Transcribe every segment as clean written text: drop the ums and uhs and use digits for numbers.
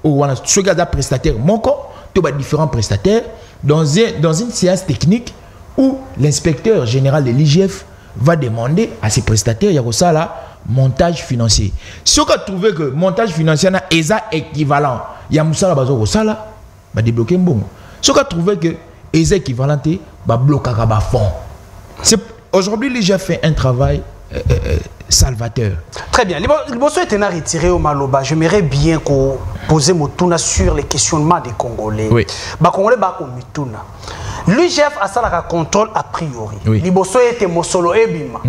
ou ceux qui ont prestataire monko, tous les différents prestataires dans une séance technique où l'inspecteur général de l'IGF va demander à ses prestataires il y a ça là montage financier. Si on a trouvé que montage financier est équivalent, il y a Moussa Bazo ça là, va débloquer un bon. Si on a trouvé que est équivalent, va bloquer un fonds. Aujourd'hui, l'IGF fait un travail salvateur. Très bien. Le bosso est retiré au Maloba. J'aimerais bien qu'on pose mon tourna sur les questionnements des Congolais. Oui. Les Congolais sont l'IGF a ça la contrôle a priori. Le bosso était Mosolo Ebima.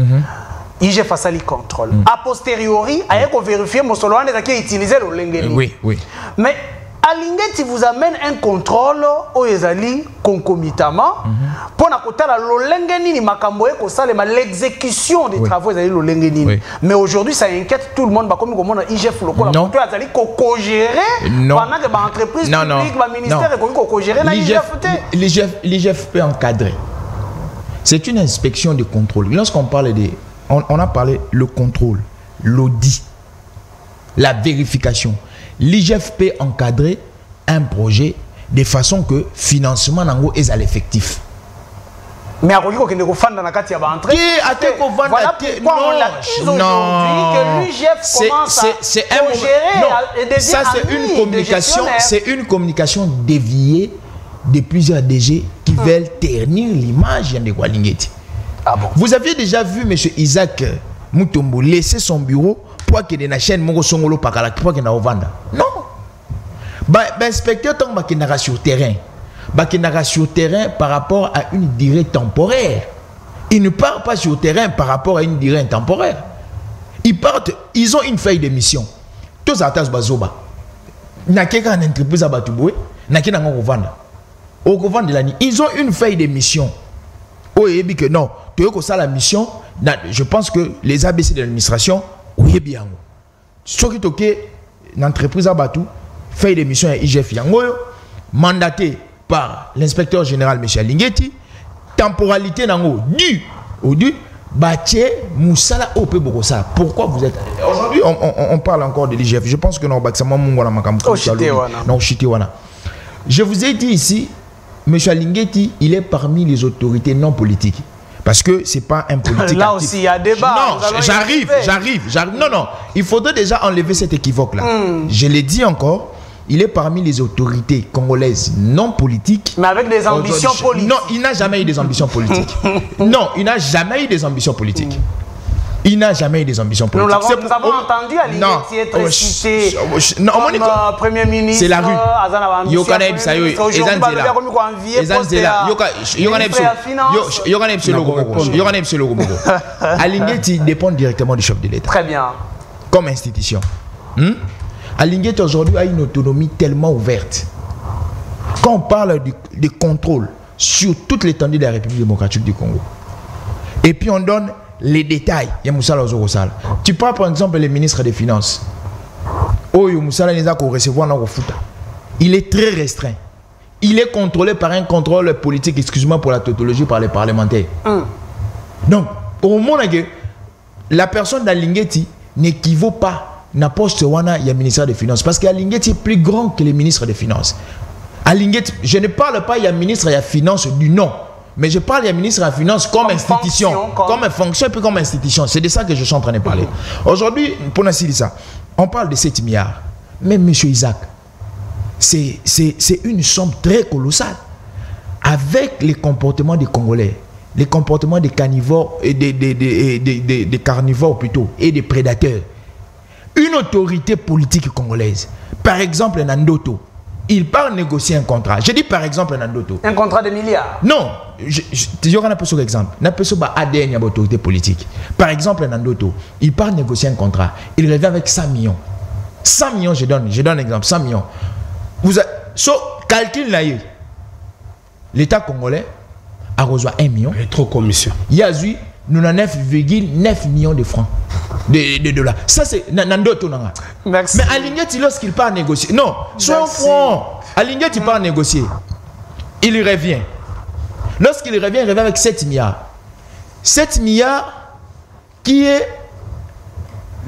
IGF a ça le contrôle. A posteriori, il faut vérifier Mosolo qui a utilisé le lengeni. Oui, oui. Mais Alingeti vous amène un contrôle aux Ezali concomitamment pour l'exécution des travaux Ezali Lolengeni. Mais aujourd'hui ça inquiète tout le monde comme comment IGF local non Ezali co-gérer pendant que l'entreprise publique le ministère est co-gérer l'IGF peut encadrer. C'est une inspection de contrôle. Lorsqu'on parle de on a parlé le contrôle, l'audit, la vérification. L'IGF peut encadrer un projet de façon que le financement est à l'effectif. Mais après, il faut que dans la carte d'entrée. Voilà pourquoi on l'accuse aujourd'hui que l'IGF commence à gérer et ça c'est une communication déviée de plusieurs DG qui veulent ternir l'image de Walingeti. Ah bon? Vous aviez déjà vu M. Isaac Mutombo laisser son bureau pour qu'il y ait une chaîne Mongo Songolo Pakala pour qu'il y ait une vente. Non. L'inspecteur tombe sur terrain. Sur terrain par rapport à une durée temporaire. Il ne part pas sur terrain par rapport à une durée temporaire. Ils ont une feuille de mission. Tous les atas bazoba. N'a qu'un entreprise à Batuboué, n'a qu'un vendre. Au vendre de l'année, ils ont une feuille de mission. Oh, et bien que non, tu as ça la mission. Je pense que les ABC de l'administration, oui, bien. Ce qui est OK, l'entreprise à Batou, feuille de mission à IGF Yangoyo, mandaté par l'inspecteur général M. Alingeti, temporalité nango du Baché Moussala Ope Bokosa. Pourquoi vous êtes. Aujourd'hui, on parle encore de l'IGF. Je pense que non, je vous ai dit ici, M. Alingeti, il est parmi les autorités non politiques. Parce que ce n'est pas un politique. Là actif. Aussi, il y a débat. Non, j'arrive. Non, il faudrait déjà enlever cet équivoque-là. Je l'ai dit encore, il est parmi les autorités congolaises non politiques. Mais avec des ambitions politiques. Non, il n'a jamais eu des ambitions politiques. Non, il n'a jamais eu des ambitions politiques. Il n'a jamais eu des ambitions politiques. Nous avons entendu à l'Ingeti être cité comme Premier ministre. C'est la rue. Yokaneb Sayo, Alingeti dépend directement du chef de l'État. Très bien. Comme institution. Alingeti aujourd'hui a une autonomie tellement ouverte. Quand on parle de contrôle sur toute l'étendue de la République démocratique du Congo, et puis on donne les détails, il y a Moussala Ozorosala. Tu prends par exemple le ministre des Finances. Oh, Moussala n'est pas recevoir dans le foot. Il est très restreint. Il est contrôlé par un contrôle politique, excuse-moi pour la tautologie, par les parlementaires. Donc, au moment où la personne d'Alingeti n'équivaut pas na poste wana il y a ministère des Finances parce qu'Alingeti est plus grand que les ministres des Finances. Alingeti, je ne parle pas il y a ministre il y a Finances du nom. Mais je parle du ministre de la Finance comme institution, comme fonction et puis comme institution. C'est de ça que je suis en train de parler. Aujourd'hui, pour nous ça, on parle de 7 milliards. Mais M. Isaac, c'est une somme très colossale. Avec les comportements des Congolais, les comportements des carnivores, et des carnivores plutôt, et des prédateurs, une autorité politique congolaise, par exemple Nandoto, il part négocier un contrat. Je dis par exemple Nandoto. Un contrat de milliards? Non. Il y aura un peu sur exemple. Un peu sur ADN, il y a une autorité politique. Par exemple Nandoto, il part négocier un contrat. Il revient avec 100 millions. 100 millions, je donne un exemple. 100 millions. Vous avez... calcul là, l'État congolais a reçu 1 million. Il est trop commission. Il y a eu 9,9 millions de francs. De dollars. Ça c'est Nandoto. Merci. Mais Alingeti, lorsqu'il part négocier, non, soyons francs. Alingeti part négocier. Il revient. Lorsqu'il revient, il revient avec 7 milliards. 7 milliards qui est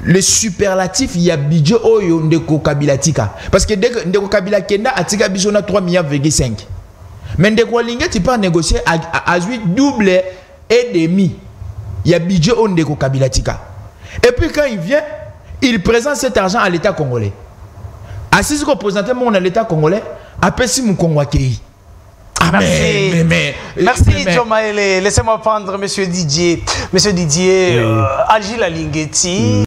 le superlatif, il y a budget Oyo Ndeko Kabila Tika. Parce que Ndeko Kabila Kenda a Tika Bisona 3,5 milliards. Mais Ndeko Lingue, tu peux négocier à 8 double et demi. Il y a budget Ndeko Kabila Tika. Et puis quand il vient, il présente cet argent à l'État congolais. Assis représenter mon à l'État congolais, après si mon Congo accueilli. Merci Diomaye. Laissez-moi prendre Monsieur Didier. Monsieur Didier, Agile Alingueti.